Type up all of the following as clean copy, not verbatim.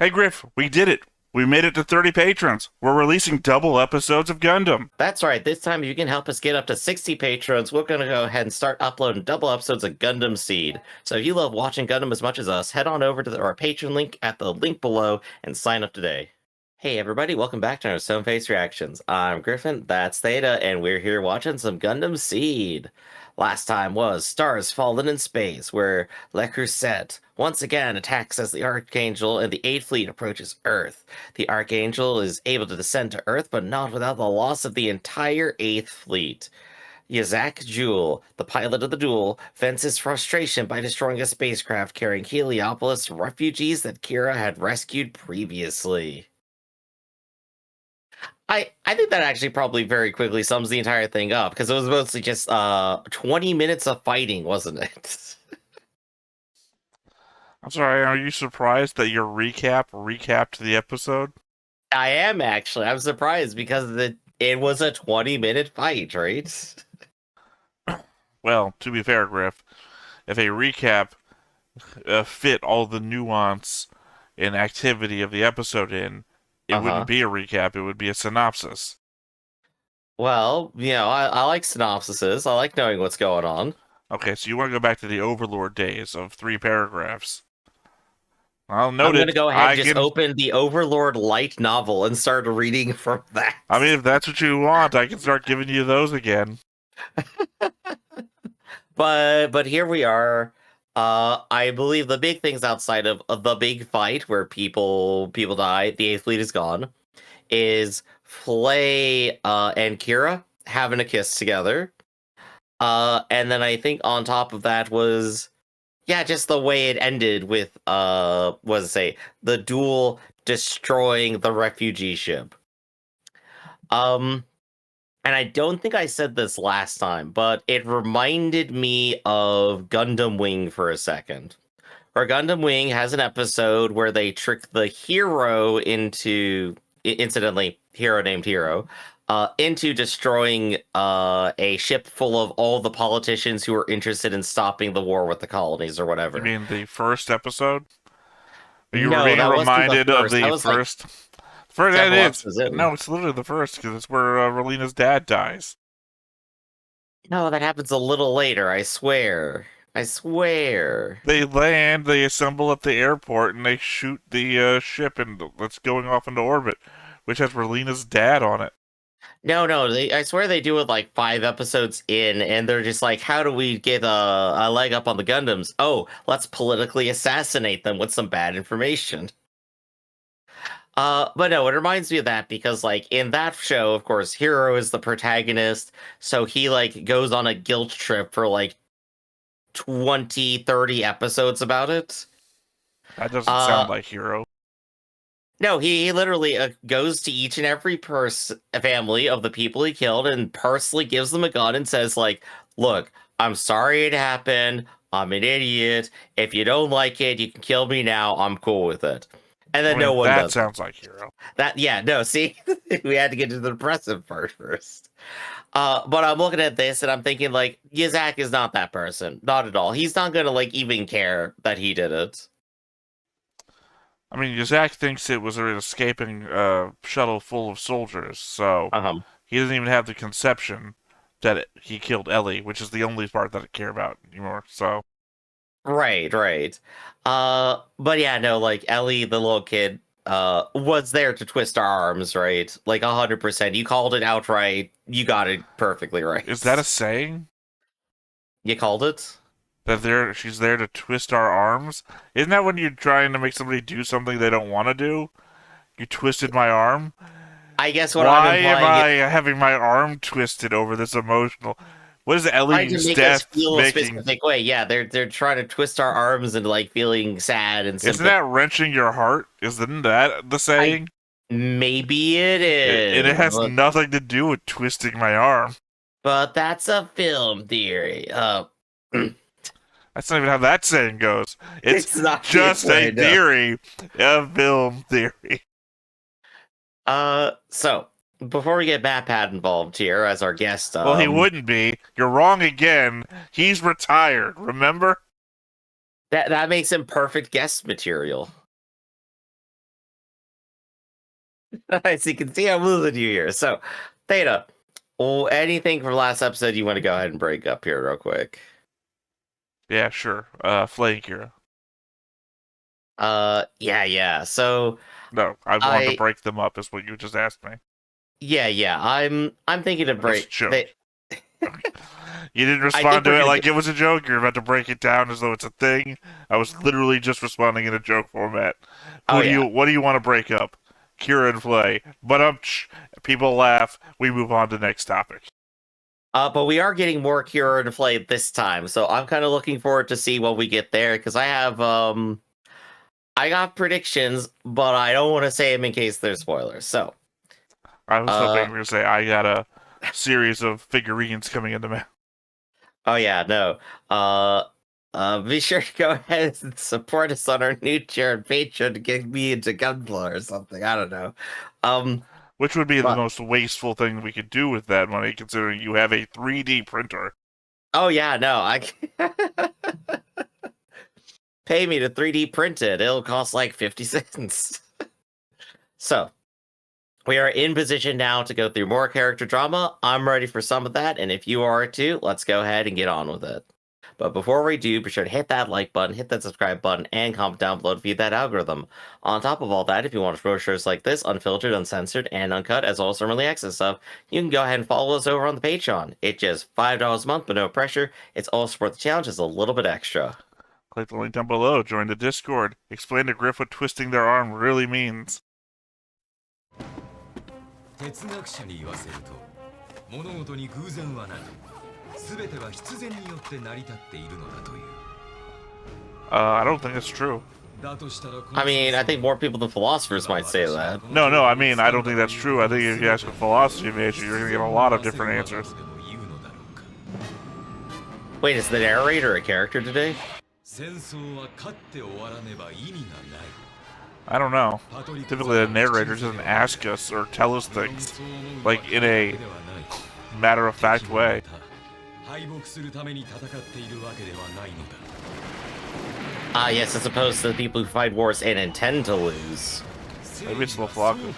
Hey Griff, we did it. We made it to 30 patrons. We're releasing double episodes of Gundam. That's right. This time, if you can help us get up to 60 patrons, we're going to go ahead and start uploading double episodes of Gundam Seed. So if you love watching Gundam as much as us, head on over to our Patreon link at the link below and sign up today. Hey everybody, welcome back to our Stone Face Reactions. I'm Griffin, that's Theta, and we're here watching some Gundam Seed. Last time was Stars Fallen in Space, where Le Creuset once again attacks as the Archangel and the 8th Fleet approaches Earth. The Archangel is able to descend to Earth, but not without the loss of the entire 8th Fleet. Yazak Jewel, the pilot of the duel, vents his frustration by destroying a spacecraft carrying Heliopolis refugees that Kira had rescued previously. I think that actually probably very quickly sums the entire thing up, because it was mostly just 20 minutes of fighting, wasn't it? I'm sorry, are you surprised that your recapped the episode? I am actually. I'm surprised because it was a 20-minute fight, right? Well, to be fair, Griff, if a recap fit all the nuance and activity of the episode in, it wouldn't be a recap, it would be a synopsis. Well, I like synopsises. I like knowing what's going on. Okay, so you want to go back to the Overlord days of 3 paragraphs. I'm going to go ahead and just open the Overlord light novel and start reading from that. I mean, if that's what you want, I can start giving you those again. But here we are. I believe the big things outside of the big fight where people die, the 8th Fleet is gone, is Flay and Kira having a kiss together. And then I think on top of that was, just the way it ended with, the duel destroying the refugee ship. And I don't think I said this last time, but it reminded me of Gundam Wing for a second. Where Gundam Wing has an episode where they trick the hero into, incidentally, hero named Hero, into destroying a ship full of all the politicians who are interested in stopping the war with the colonies or whatever. You mean the first episode? Are you No, being that reminded wasn't of the first? First, that is. No, it's literally the first, because it's where Relina's dad dies. No, that happens a little later, I swear. I swear. They land, they assemble at the airport, and they shoot the ship that's going off into orbit, which has Relina's dad on it. No, I swear they do it like 5 episodes in, and they're just like, how do we get a leg up on the Gundams? Oh, let's politically assassinate them with some bad information. But no, it reminds me of that because, like, in that show, of course, Hero is the protagonist, so he, like, goes on a guilt trip for, like, 20, 30 episodes about it. That doesn't sound like Hero. No, he literally goes to each and every family of the people he killed and personally gives them a gun and says, like, look, I'm sorry it happened. I'm an idiot. If you don't like it, you can kill me now. I'm cool with it. And then no one does. That sounds like Hero. See, we had to get to the depressive part first. But I'm looking at this and I'm thinking, like, Yazak is not that person. Not at all. He's not going to, like, even care that he did it. I mean, Yazak thinks it was an escaping shuttle full of soldiers, so he doesn't even have the conception that he killed Ellie, which is the only part that I care about anymore, so... Right. But yeah, no, like, Ellie, the little kid, was there to twist our arms, right? Like, 100%. You called it outright. You got it perfectly right. Is that a saying? You called it? That she's there to twist our arms? Isn't that when you're trying to make somebody do something they don't want to do? You twisted my arm? I guess what I'm implying is... Why am I having my arm twisted over this emotional... What is Ellie's death feel a specific way? Yeah, they're trying to twist our arms into, like, feeling sad and Isn't that wrenching your heart? Isn't that the saying? Maybe it is. And it has nothing to do with twisting my arm. But that's a film theory. That's not even how that saying goes. It's not just a theory of film theory. So... Before we get Batpat involved here as our guest... Well, he wouldn't be. You're wrong again. He's retired, remember? That makes him perfect guest material. Nice, you can see I'm losing you here. So, Theta, anything from last episode you want to go ahead and break up here real quick? Yeah, sure. Flaying Kira. Yeah. So No, I want to break them up, is what you just asked me. Yeah. I'm thinking to break. You didn't respond to it like it was a joke. You're about to break it down as though it's a thing. I was literally just responding in a joke format. What do you want to break up? Kira and Flay. But people laugh. We move on to the next topic. But we are getting more Kira and Flay this time, so I'm kind of looking forward to see what we get there, because I have I got predictions, but I don't want to say them in case there's spoilers. So I was hoping you were going to say I got a series of figurines coming in the mail. Oh yeah, no. Be sure to go ahead and support us on our new tier on Patreon to get me into Gunpla or something. I don't know. Which would be the most wasteful thing we could do with that money, considering you have a 3D printer. Oh yeah, no, pay me to 3D print it. It'll cost like 50 cents. So, we are in position now to go through more character drama. I'm ready for some of that, and if you are too, let's go ahead and get on with it. But before we do, be sure to hit that like button, hit that subscribe button, and comment down below to feed that algorithm. On top of all that, if you want to promote shows like this, unfiltered, uncensored, and uncut, as well as some early access stuff, you can go ahead and follow us over on the Patreon. It's just $5 a month, but no pressure. It's all support the challenge, just a little bit extra. Click the link down below, join the Discord, explain to Griff what twisting their arm really means. I don't think it's true. I mean, I think more people than philosophers might say that. No, I mean, I don't think that's true. I think if you ask a philosophy major, you're going to get a lot of different answers. Wait, is the narrator a character today? I don't know. Typically, the narrator doesn't ask us or tell us things, like, in a matter-of-fact way. Yes, as opposed to the people who fight wars and intend to lose. Maybe it's Laflaku.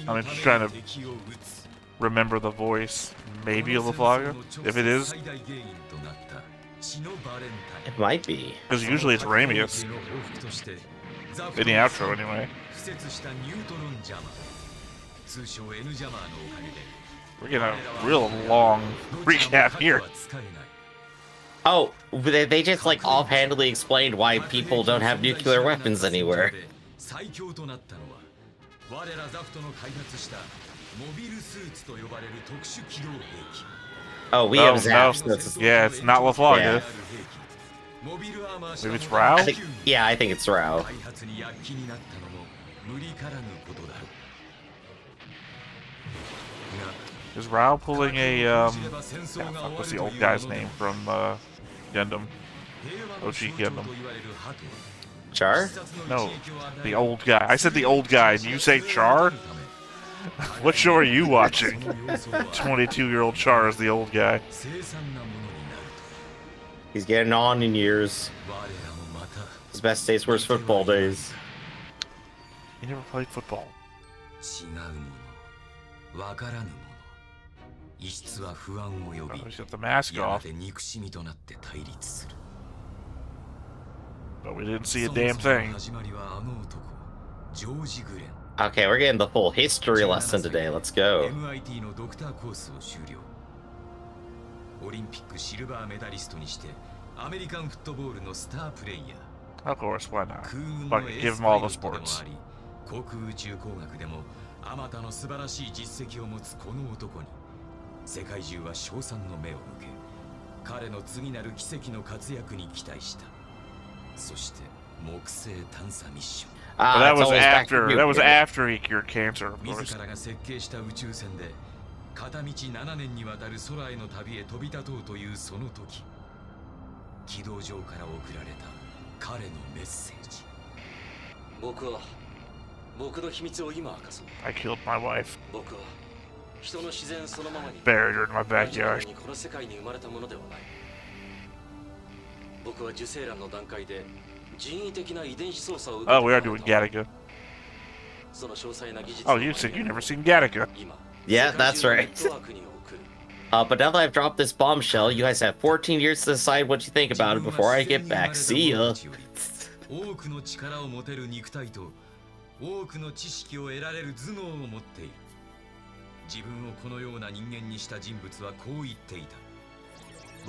I'm just trying to remember the voice. Maybe Laflaku? If it is. It might be. Because usually it's Ramius. In the outro, anyway. We're getting a real long recap here. Oh, they just like offhandedly explained why people don't have nuclear weapons anywhere. Oh, we have zaft. No. Yeah, it's not Laflaga. Yeah. Maybe it's Rao? I think it's Rao. Is Rao pulling a, what's the old guy's name from, Gundam? OG Gundam. Char? No, the old guy. I said the old guy, and you say Char? What show are you watching? 22-year-old Char is the old guy. He's getting on in years. His best days were his football days. He never played football. Oh, he's got the mask off. But we didn't see a damn thing. Okay, we're getting the full history lesson today. Let's go. Of course, why not? Fuck it, give him all the sports. But that was after he cured cancer, of course. I killed my wife. Buried her in my backyard. Oh, we are doing Gattaca. Oh, you said you never seen Gattaca. Yeah, that's right. But now that I've dropped this bombshell, you guys have 14 years to decide what you think about it before I get back. See ya. 多くの力を持てる肉体と多くの知識を得られる頭脳を持っている。自分をこのような人間にした人物はこう言っていた。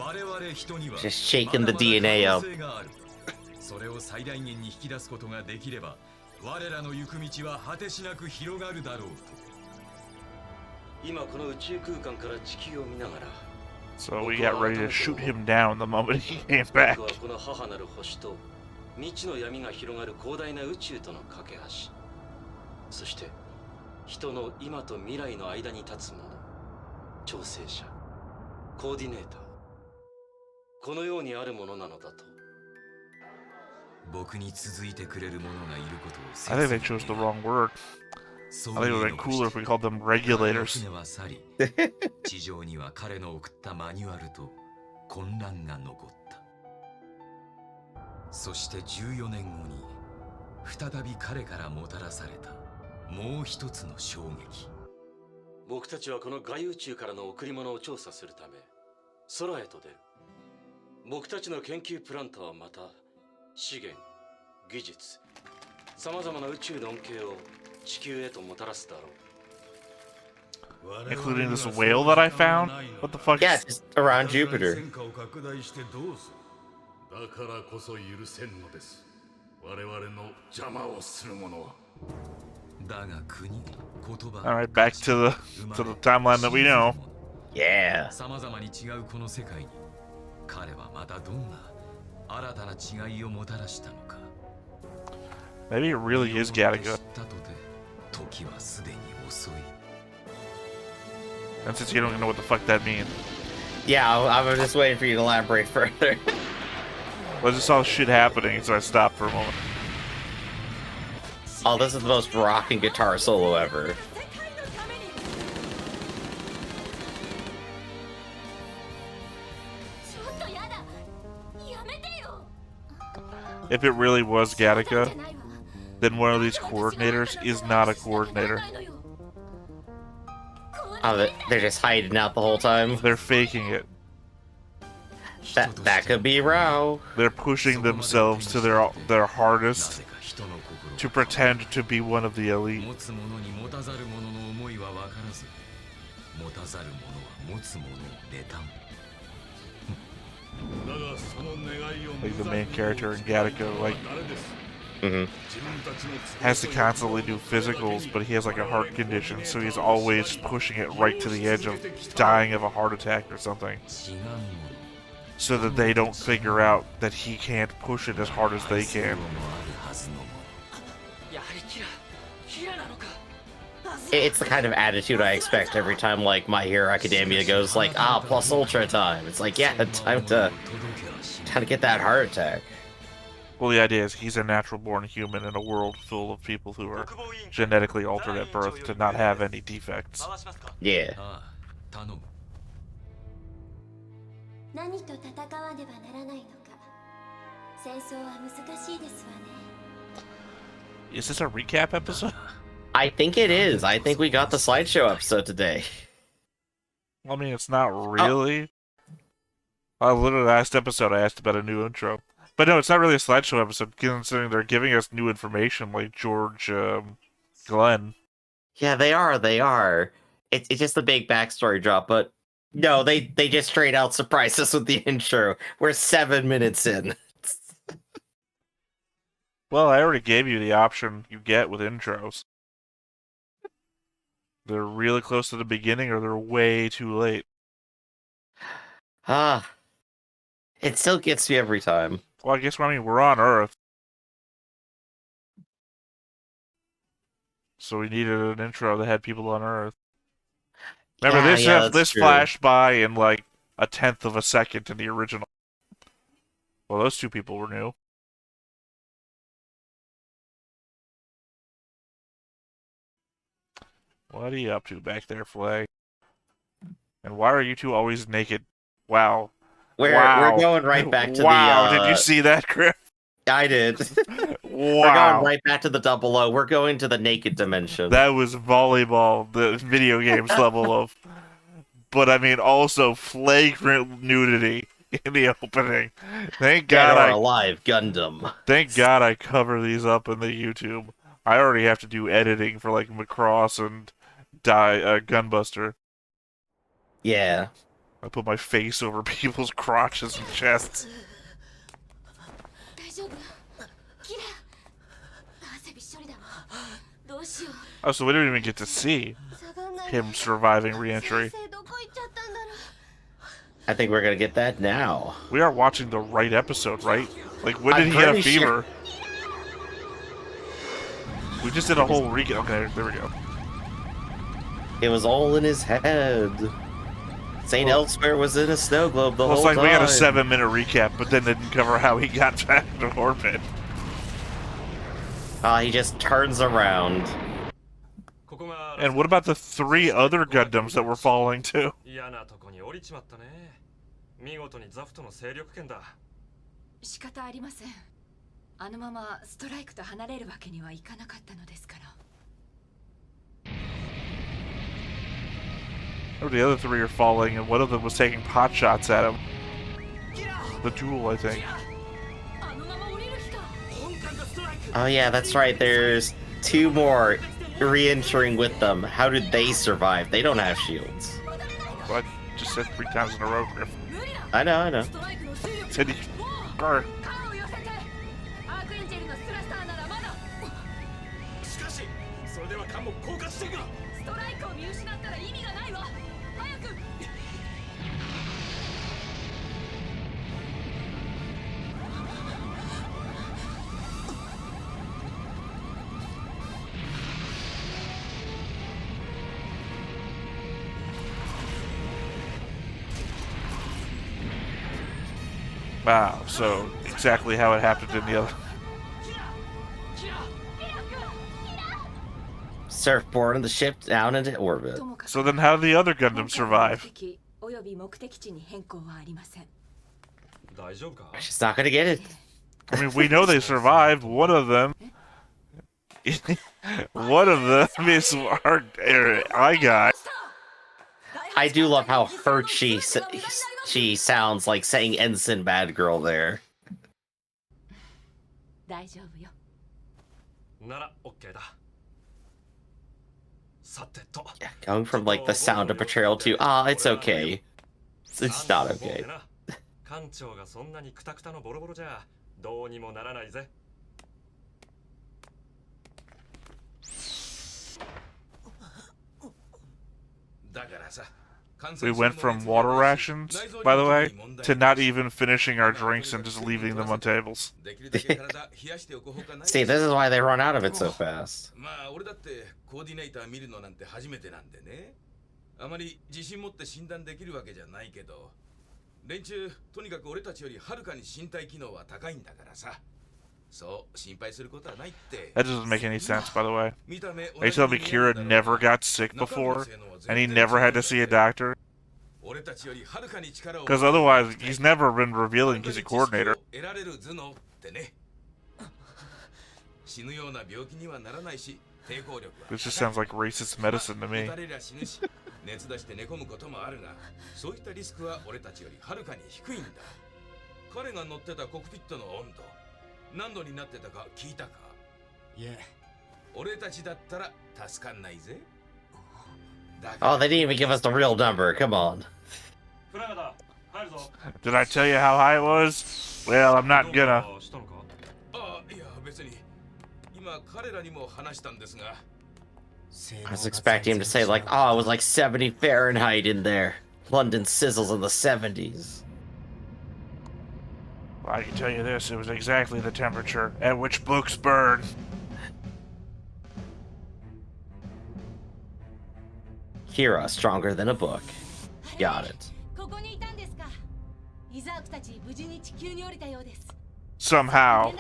我々人には Just shaking the DNA up. それを最大限に引き出すことができれば、我らの行く道は果てしなく広がるだろうと。今この宇宙空間から地球を見ながら。So we got ready to shoot him down the moment he came back. この母なる星と未知の闇が広がる広大な宇宙との架け橋。そして人の今と未来の間に立つもの、調整者、コーディネーター。このようにあるものなのだと。僕に続いてくれる者がいることを。I think they chose the wrong word. I think it would have been cooler if we called them regulators. 地上には彼の送ったマニュアルと混乱が残った。そして14年後に再び彼からもたらされたもう一つの衝撃。僕たちはこの外宇宙からの贈り物を調査するため空へと出る。僕たちの研究プラントはまた資源、技術、さまざまな宇宙の恩恵を地球へともたらすだろう。 Including this whale that I found? What the fuck? Yeah, just around Jupiter. だからこそ許せんのです。我々の邪魔をする者は。 Alright, back to the timeline that we know. Yeah. さまざまに違うこの世界に彼はまたどんな新たな違いをもたらしたのか。 Maybe it really is Gattaca. And since you don't know what the fuck that means. Yeah, I was just waiting for you to elaborate further. I just saw shit happening, so I stopped for a moment. Oh, this is the most rocking guitar solo ever. If it really was Gattaca, then one of these coordinators is not a coordinator. Oh, they're just hiding out the whole time? They're faking it. That could be Rao. They're pushing themselves to their hardest to pretend to be one of the elite. Like the main character in Gattaca, like, has to constantly do physicals, but he has like a heart condition, so he's always pushing it right to the edge of dying of a heart attack or something. So that they don't figure out that he can't push it as hard as they can. It's the kind of attitude I expect every time, like, My Hero Academia goes, like, plus ultra time. It's like, yeah, time to get that heart attack. Well, the idea is he's a natural-born human in a world full of people who are genetically altered at birth to not have any defects. Yeah. Is this a recap episode? I think it is. I think we got the slideshow episode today. I mean, it's not really. Literally, last episode I asked about a new intro. But no, it's not really a slideshow episode, considering they're giving us new information, like George Glenn. Yeah, they are. It's just a big backstory drop, but no, they just straight out surprised us with the intro. We're 7 minutes in. Well, I already gave you the option you get with intros. They're really close to the beginning, or they're way too late. It still gets me every time. Well, I guess we're on Earth. So we needed an intro that had people on Earth. Remember, this flashed by in like 1/10 of a second in the original. Well, those two people were new. What are you up to back there, Flay? And why are you two always naked? Wow. We're going right back to wow, the... did you see that, Griff? I did. Wow. We're going right back to the double O. We're going to the naked dimension. That was volleyball, the video games level of... But, I mean, also flagrant nudity in the opening. Thank God Dead or alive Gundam. Thank God I cover these up in the YouTube. I already have to do editing for, like, Macross and Gunbuster. Yeah. I put my face over people's crotches and chests. Oh, so we didn't even get to see him surviving re-entry. I think we're gonna get that now. We are watching the right episode, right? Like, when did he have fever? We just did a whole recap. Okay, there we go. It was all in his head. St. Elsewhere was in a snow globe the whole time. It's like we had a 7-minute recap, but then didn't cover how he got back to orbit. He just turns around. And what about the 3 other Gundams that we're falling to? 仕方ありません。あのままストライクと離れるわけにはいかなかったのですから。 The other 3 are falling, and one of them was taking pot shots at him. The duel, I think. Oh yeah, that's right. There's 2 more re-entering with them. How did they survive? They don't have shields. Well, I just said 3 times in a row, Griff. I know. Said he... Or... Wow, so exactly how it happened in the other... Surfboard on the ship down into orbit. So then how did the other Gundam survive? She's not gonna get it. I mean, we know they survived. One of them... one of them is our eye guy. I do love how hurt she sounds, like saying Ensign Bad Girl there. Yeah, going from like the sound of betrayal to it's okay. It's not okay. We went from water rations, by the way, to not even finishing our drinks and just leaving them on tables. See, this is why they run out of it so fast. That doesn't make any sense, by the way. Are you telling me Kira never got sick before, and he never had to see a doctor? Because otherwise, he's never been revealing he's a coordinator. This just sounds like racist medicine to me. Oh, they didn't even give us the real number. Come on. Did I tell you how high it was? Well, I'm not gonna. I was expecting him to say like, oh, it was like 70 Fahrenheit in there. London sizzles in the 70s. Well, I can tell you this, it was exactly the temperature at which books burn. Kira, stronger than a book. Got it. Somehow.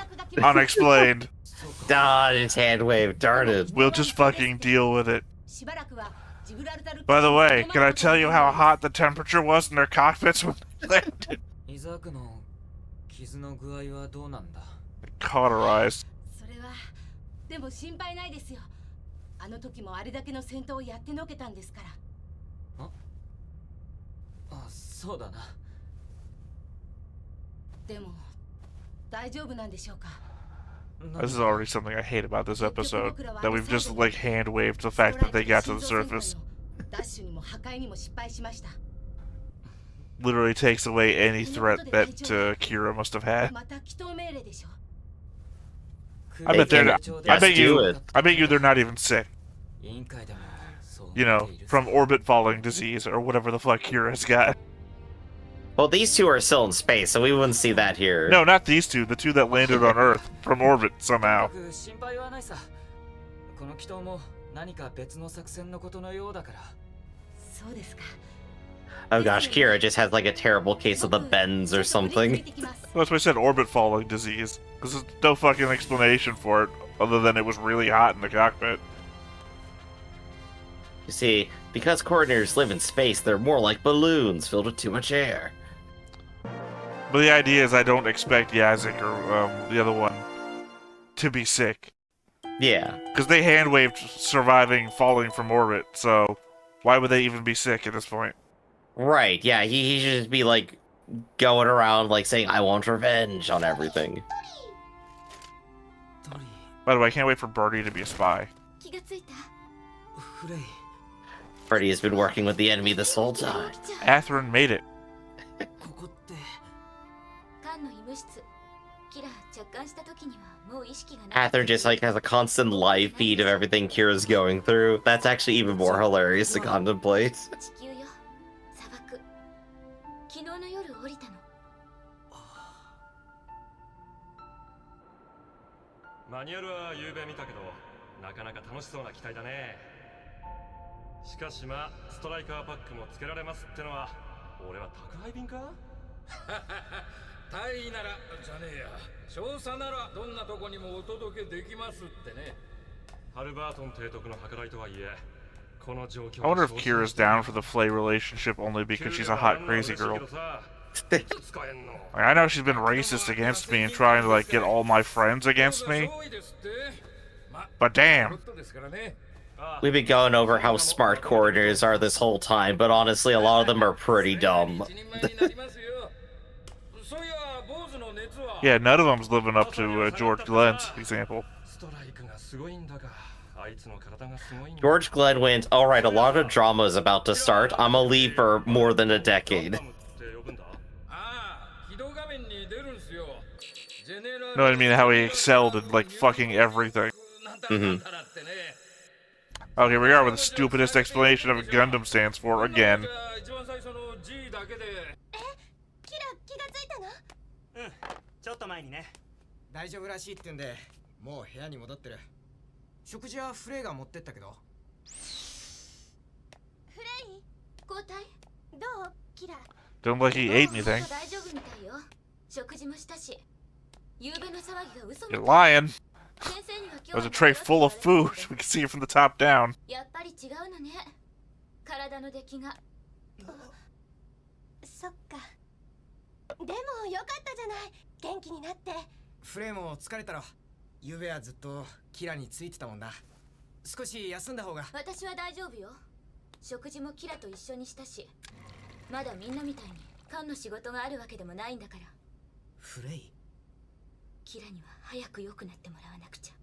Unexplained. His hand wave, darn it. We'll just fucking deal with it. By the way, can I tell you how hot the temperature was in their cockpits when they landed? Cauterized. それはでも心配ないですよ。あの時もあれだけの戦闘をやってのけたんですから。あ、そうだな。でも大丈夫なんでしょうか。 This is already something I hate about this episode. That we've just like hand waved the fact that they got to the surface. ダッシュにも破壊にも失敗しました。 Literally takes away any threat that Kira must have had. また祈祷命令でしょ。 I bet they're not, I Just bet do you it. I bet you they're not even sick. You know, from orbit falling disease or whatever the fuck Kira's got. Well, these two are still in space, so we wouldn't see that here. No, not these two. The two that landed on Earth from orbit somehow. 心配はないさ。この祈祷も何か別の作戦のことのようだから。そうですか。 Oh gosh, Kira just has like a terrible case of the bends or something. That's why I said orbit falling disease. Because there's no fucking explanation for it other than it was really hot in the cockpit. You see, because coordinators live in space, they're more like balloons filled with too much air. But the idea is I don't expect Yazik or the other one to be sick. Yeah. Because they hand waved surviving falling from orbit, so why would they even be sick at this point? Right, yeah, he should just be like going around like saying, I want revenge on everything. By the way, I can't wait for Birdie to be a spy. 気がついた。フレイ。 Freddy has been working with the enemy this whole time. Athrun made it. ここって。艦の医務室。キラ着艦した時にはもう意識がない。 Ather just like has a constant live feed of everything Kira's going through. That's actually even more hilarious to contemplate. 地球よ。砂漠。昨日の夜降りたの。マニュアルは夕べ見たけど、なかなか楽しそうな機体だね。しかしまあ、ストライカーパックもつけられますってのは、俺は宅配便か？大尉ならじゃねえや。少佐ならどんなとこにもお届けできますってね。ハルバートン提督の計らいとはいえ、この状況。 I wonder if Kira's down for the Flay relationship only because she's a hot, crazy girl. Like, I know she's been racist against me and trying to like get all my friends against me. But damn. We've been going over how smart coordinators are this whole time, but honestly, a lot of them are pretty dumb. Yeah, none of them's living up to George Glenn's example. George Glenn went, alright, a lot of drama is about to start. I'm gonna leave for more than a decade. No, I mean how he excelled in like fucking everything. Mm-hmm. Oh, here we are with the stupidest explanation of what Gundam stands for again. ちょっと前にね。大丈夫らしいってんで、もう部屋に戻ってる。食事はフレイが持ってったけど。フレイ、交代。どう、キラ。 Don't like he ate anything. 大丈夫みたいよ。食事もしたし。夕べの騒ぎが嘘みたい。 You're lying. There's a tray full of food. We can see it from the top down. やっぱり違うのね。体の出来が。そっか。でもよかったじゃない。元気になって。フレイも疲れたろ。夕べはずっとキラについてたもんな。少し休んだ方が。私は大丈夫よ。食事もキラと一緒にしたし。まだみんなみたいに艦の仕事があるわけでもないんだから。フレイ。キラには早く良くなってもらわなくちゃ。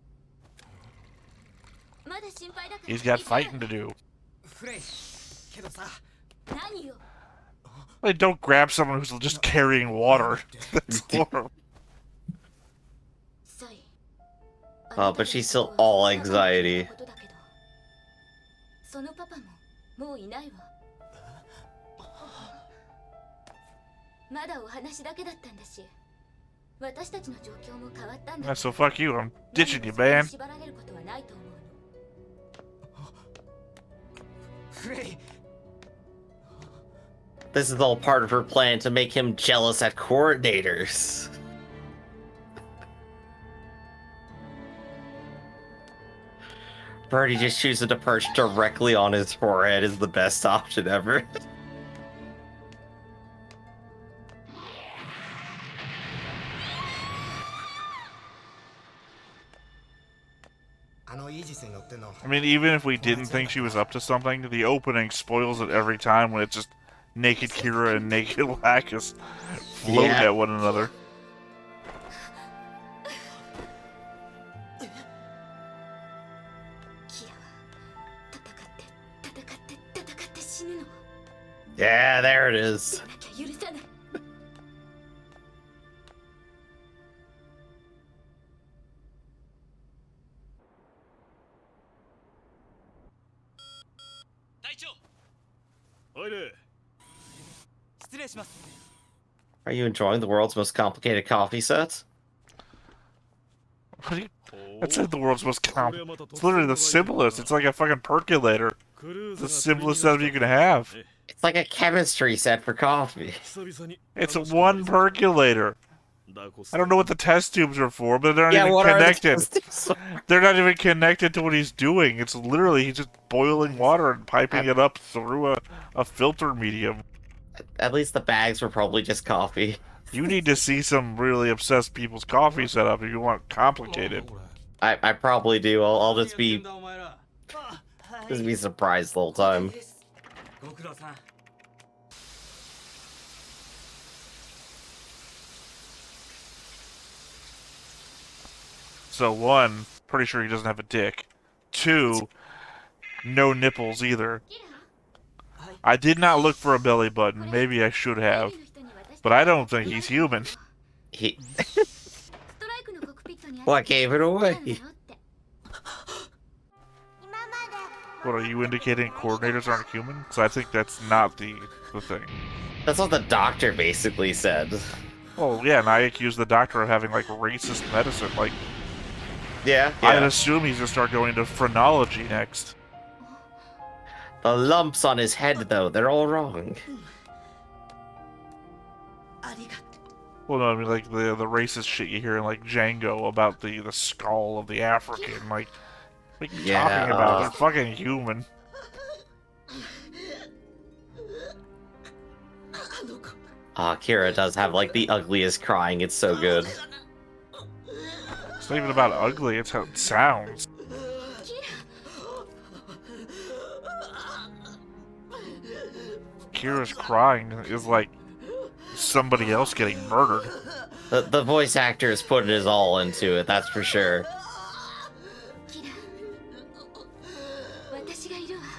まだ心配だから。 He's got fighting to do. フレイ。けどさ。何よ。 Like, don't grab someone who's just carrying water. That's horrible. Oh, but she's still all anxiety. そのパパももういないわ。まだお話だけだったんだし。私たちの状況も変わったんだ。 So fuck you, I'm ditching you, man. 縛られることはないと思うの。フレイ。 This is all part of her plan to make him jealous at coordinators. Birdie just choosing to perch directly on his forehead is the best option ever. I mean, even if we didn't think she was up to something, the opening spoils it every time when it's just naked Kira and naked Lacus floating at one another. Yeah, there it is. Are you enjoying the world's most complicated coffee set? That's the world's most complicated. It's literally the simplest. It's like a fucking percolator. It's the simplest setup you can have. It's like a chemistry set for coffee. It's one percolator. I don't know what the test tubes are for, but they're not even connected. They're not even connected to what he's doing. It's literally he's just boiling water and piping it up through a filter medium. At least the bags were probably just coffee. You need to see some really obsessed people's coffee setup if you want it complicated. I probably do. I'll just be surprised the whole time. So 1, pretty sure he doesn't have a dick. 2, no nipples either. I did not look for a belly button. Maybe I should have. But I don't think he's human. What gave it away? What, are you indicating coordinators aren't human? Because I think that's not the thing. That's what the doctor basically said. Oh, yeah, and I accused the doctor of having, like, racist medicine. Like, yeah. I'd assume he's gonna start going into phrenology next. The lumps on his head, though, they're all wrong. Well, no, I mean, like, the racist shit you hear in, like, Django about the skull of the African, like, what are you talking about? They're fucking human. Kira does have, like, the ugliest crying. It's so good. It's not even about ugly, it's how it sounds. Kira's crying is like somebody else getting murdered. The voice actor is putting his all into it, that's for sure.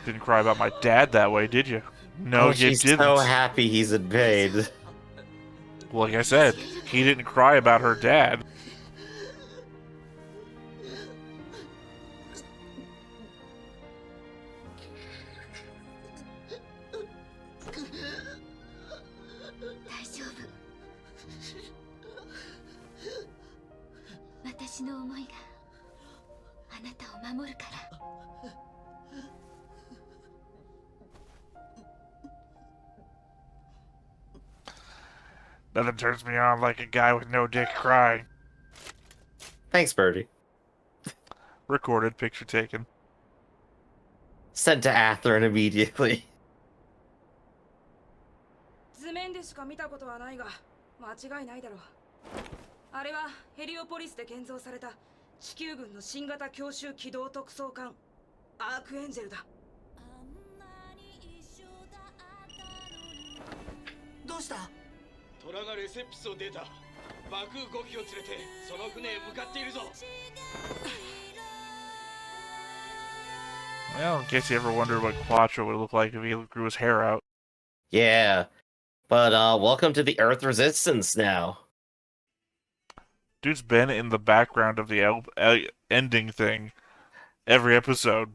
Didn't cry about my dad that way, did you? No, you she's didn't. So happy he's in pain. Well, like I said, he didn't cry about her dad. Nothing turns me on like a guy with no dick crying. Thanks, Birdie. Recorded, picture taken. Sent to Atherin immediately. 図面でしか見たことはないが、間違いないだろう。あれはヘリオポリスで建造された地球軍の新型強襲機動特装艦アークエンジェルだ。どうした？虎がレセプスを出た。爆5機を連れてその船へ向かっているぞ。Well, in case you ever wondered what Quattro would look like if he grew his hair out. Yeah, but welcome to the Earth Resistance now. Dude's been in the background of the ending thing every episode.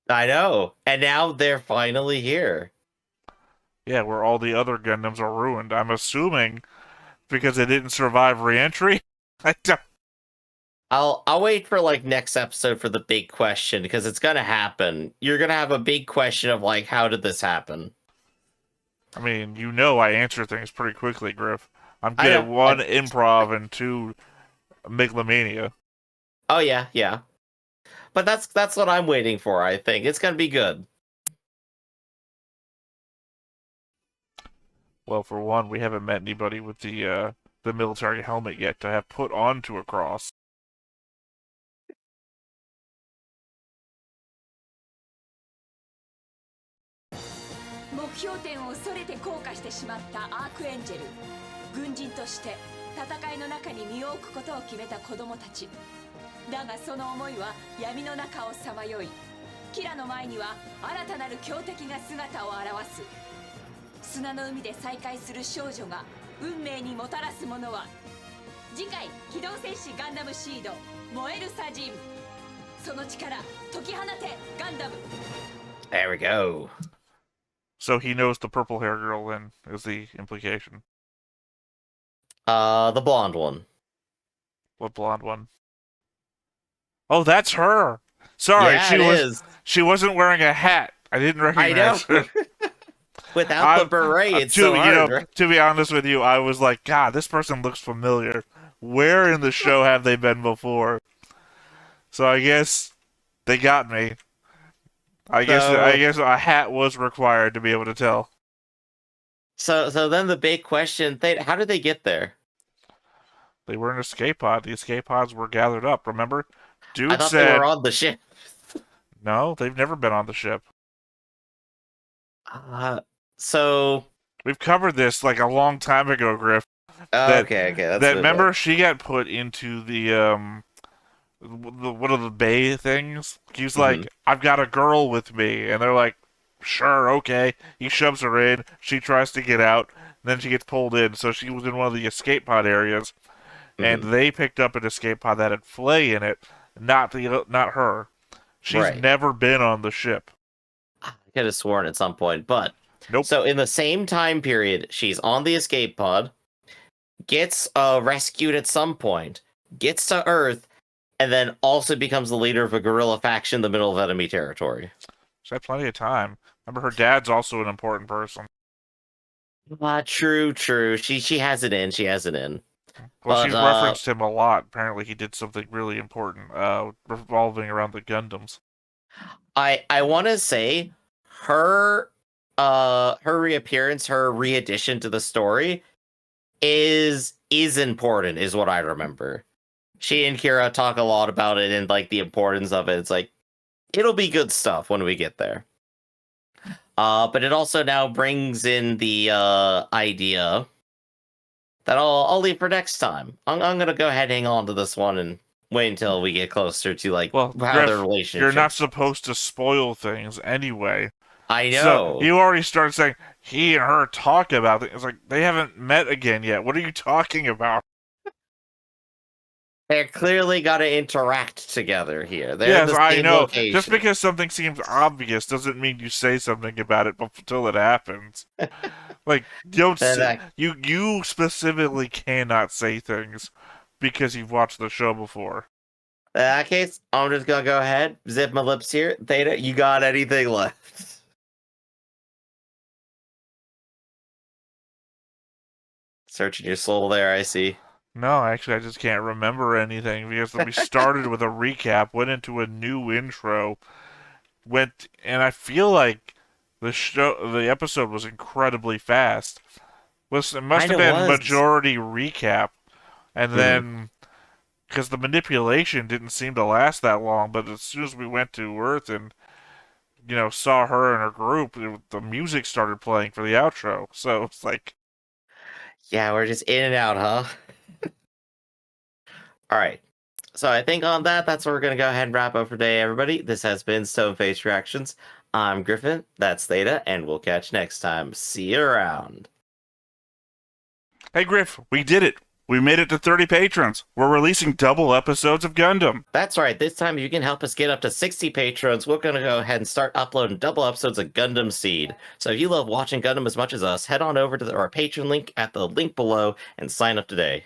I know, and now they're finally here. Yeah, where all the other Gundams are ruined. I'm assuming because they didn't survive re-entry. I don't. I'll wait for like next episode for the big question because it's gonna happen. You're gonna have a big question of like, how did this happen? I mean, you know, I answer things pretty quickly, Griff. I'm good at 1, improv, and 2, megalomania. Oh yeah, yeah. But that's what I'm waiting for. I think it's gonna be good. Well, for one, we haven't met anybody with the military helmet yet to have put onto a cross. 標点をそれて降下してしまったアークエンジェル。軍人として戦いの中に身を置くことを決めた子供たちだが、その思いは闇の中をさまよい、キラの前には新たなる強敵が姿を現す。砂の海で再会する少女が運命にもたらすものは。次回「機動戦士ガンダムシード燃える砂人」、その力解き放てガンダム。 There we go. So he knows the purple hair girl then, is the implication. The blonde one. What blonde one? Oh, that's her. Sorry, yeah, she wasn't wearing a hat. I didn't recognize her. Without the beret, it's so hard. Right? To be honest with you, I was like, God, this person looks familiar. Where in the show have they been before? So I guess they got me. I guess a hat was required to be able to tell. So then the big question, how did they get there? They were in an escape pod. The escape pods were gathered up, remember? Dude I thought said, they were on the ship. No, they've never been on the ship. So... We've covered this like a long time ago, Griff. Okay. Remember, she got put into the one of the bay things. He's like, I've got a girl with me, and they're like, sure, okay. He shoves her in. She tries to get out, and then she gets pulled in. So she was in one of the escape pod areas, and they picked up an escape pod that had Flay in it, not her. She's never been on the ship. I could have sworn at some point, but nope. So in the same time period, she's on the escape pod, gets rescued at some point, gets to Earth, and then also becomes the leader of a guerrilla faction in the middle of enemy territory. She's had plenty of time. Remember, her dad's also an important person. True. She has it in. Well, she's referenced him a lot. Apparently, he did something really important, revolving around the Gundams. I want to say her reappearance, her readdition to the story is important, is what I remember. She and Kira talk a lot about it and like the importance of it. It's like, it'll be good stuff when we get there. But it also now brings in the idea that I'll leave for next time. I'm gonna go ahead and hang on to this one and wait until we get closer to like how their relationship. You're not supposed to spoil things anyway. I know. So you already started saying he and her talk about it. It's like they haven't met again yet. What are you talking about? They're clearly got to interact together here. They're yes, in the same I know. location. Just because something seems obvious doesn't mean you say something about it until it happens. Like you don't. You specifically cannot say things because you've watched the show before. In that case, I'm just gonna go ahead, zip my lips here. Theta, you got anything left? Searching your soul there, I see. No, actually, I just can't remember anything because we started with a recap, went into a new intro, and I feel like the episode was incredibly fast. It must have been majority recap, and then because the manipulation didn't seem to last that long, but as soon as we went to Earth and saw her and her group, the music started playing for the outro. So it's like, yeah, we're just in and out, huh? All right. So I think on that's where we're going to go ahead and wrap up for today, everybody. This has been Stoneface Reactions. I'm Griffin, that's Theta, and we'll catch you next time. See you around. Hey, Griff, we did it. We made it to 30 patrons. We're releasing double episodes of Gundam. That's right. This time, if you can help us get up to 60 patrons, we're going to go ahead and start uploading double episodes of Gundam seed. So if you love watching Gundam as much as us, head on over to our Patreon link at the link below and sign up today.